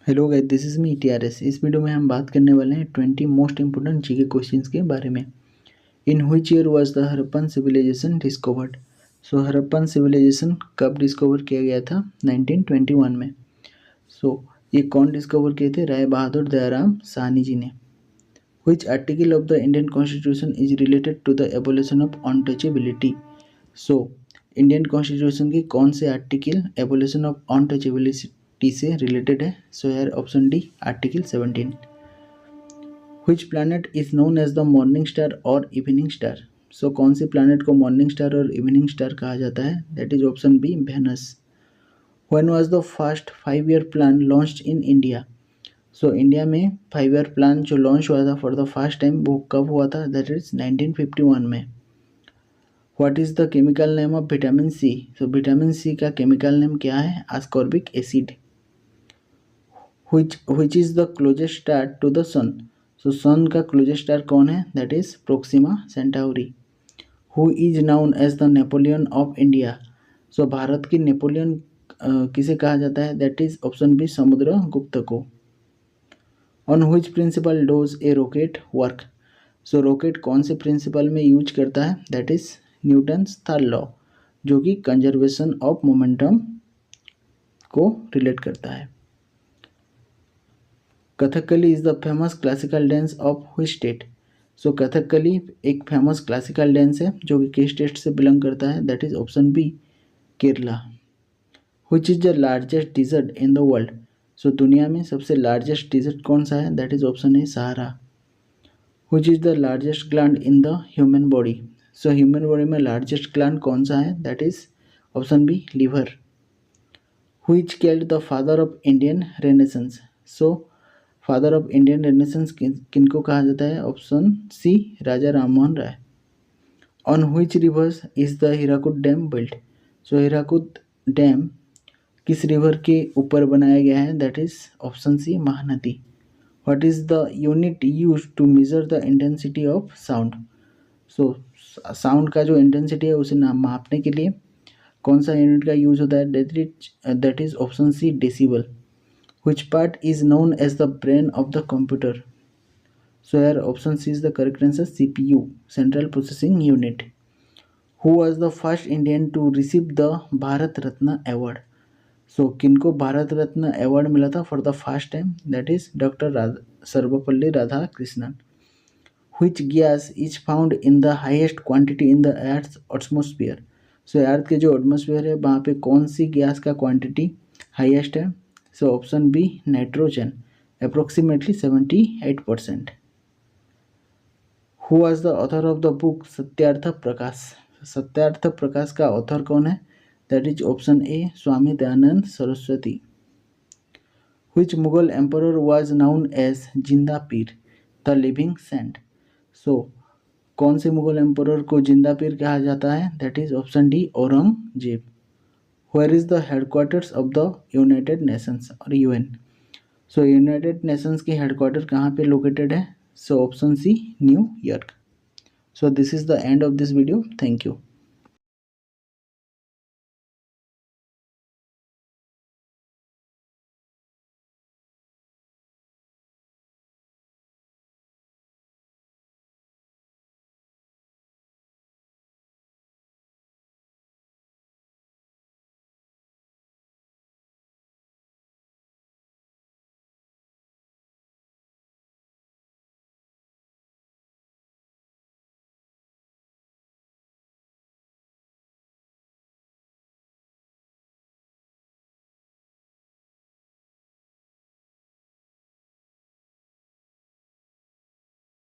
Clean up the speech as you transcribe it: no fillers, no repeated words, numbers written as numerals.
Hello guys, this is me TRS. इस video में हम बात करने वाले हैं 20 मोस्ट इंपोर्टेंट जीके क्वेश्चंस के बारे में। In which year was the Harappan civilisation discovered. So Harappan civilisation कब डिस्कवर किया गया था? 1921 में। सो ये कौन डिस्कवर किए थे? राय बहादुर दयाराम साहनी जी ने। Which article of the Indian constitution is related to the abolition of untouchability. So Indian constitution की कौन से आर्टिकल एबोलिशन ऑफ अनटचेबिलिटी से रिलेटेड है? सो यार option D, article 17। Which planet is known as the morning star और evening star. So कौन सी planet को मॉर्निंग स्टार और इवनिंग स्टार कहा जाता है? That is option B, Venus. When was the first 5 year plan launched in India. So India में 5 year plan जो लॉन्च हुआ था फॉर द फर्स्ट टाइम, वो कब हुआ था? दैट इज 1951 में। What is the chemical name of vitamin C. So vitamin C का केमिकल नेम क्या है? Ascorbic acid. which is the closest star to the sun। so sun का closest star कौन है? that is Proxima Centauri। who is known as the Napoleon of India। so Bharat की Napoleon किसे कहा जाता है? that is option B, Samudragupta को। on which principle does a rocket work। so rocket कौन से प्रिंसिपल में यूज करता है? that is Newton's third law, जो कि कंजर्वेशन ऑफ मोमेंटम को रिलेट करता है। Kathakali is the famous classical dance of which state. So Kathakali एक फेमस क्लासिकल डांस है जो कि किस स्टेट से बिलोंग करता है? That is option B, Kerala. Which is the largest desert in the world. So दुनिया में सबसे लार्जेस्ट डिजर्ट कौन सा है? That is option A, Sahara. Which is the largest gland in the human body. So human body में largest gland कौन सा है? That is option B, liver. Which called the father of Indian renaissance. So father of Indian renaissance किनको कहा जाता है? Option C, Raja Rammohan Roy. On which rivers is the Hirakud dam built. So Hirakud dam किस river के ऊपर बनाया गया है? That is option C, Mahanadi. What is the unit use to measure the intensity of sound. So sound का जो इंटेंसिटी है उसे मापने के लिए कौन सा यूनिट का यूज होता है? That is option C, decibel. Which part is known as the brain of the computer। So here option C is the correct answer, CPU, Central Processing Unit। Who was the first Indian to receive the Bharat Ratna Award। So किनको Bharat Ratna award मिला था for the first time? That is doctor Sarvepalli Radhakrishnan. Which gas is found in the highest quantity in the Earth's atmosphere। So earth के जो atmosphere है वहाँ पे कौन सी गैस का क्वांटिटी हाईएस्ट है? So option B, nitrogen, approximately 78%। Who was the author of the book Satyarth Prakash. Satyarth Prakash का ऑथर कौन है? That is option A, Swami Dayanand Saraswati. Which Mughal emperor was known as Zinda Pir, the living Saint. सो कौन से मुगल एम्परर को जिंदा पीर कहा जाता है? That is option D, Aurangzeb. Where is the headquarters of the United Nations और यूएन। सो यूनाइटेड नेशंस की हेडक्वार्टर कहाँ पे लोकेटेड है? So option C, New York. So this is the end of this video. Thank you.